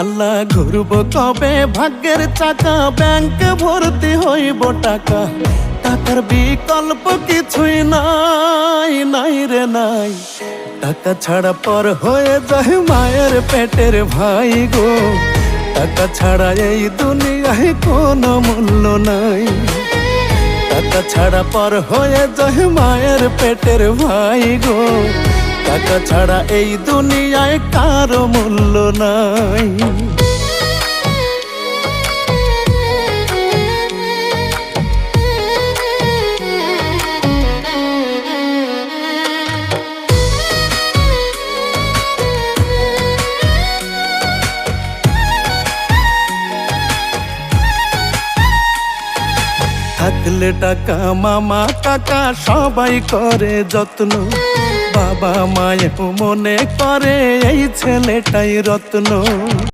আল্লাহ ঘুরব কবে ভাগ্যের চাকা, ব্যাংকে ভর্তি হইব টাকা, টাকার বিকল্প কিছুই নাই, নাই রে নাই। টাকা ছাড়া পর হয়ে যায় মায়ের পেটের ভাই গো, টাকা ছাড়া এই দুনিয়ায় কোনো মূল্য নাই। টাকা ছাড়া পর হয়ে যায় মায়ের পেটের ভাই গো, টাকা ছাড়া এই দুনিয়ায় কারো মূল্য নাই। থাকলে টাকা মামা কাকা সবাই করে যত্ন, বাবা মায়েও মনে করে এই ছেলেটাই রত্ন।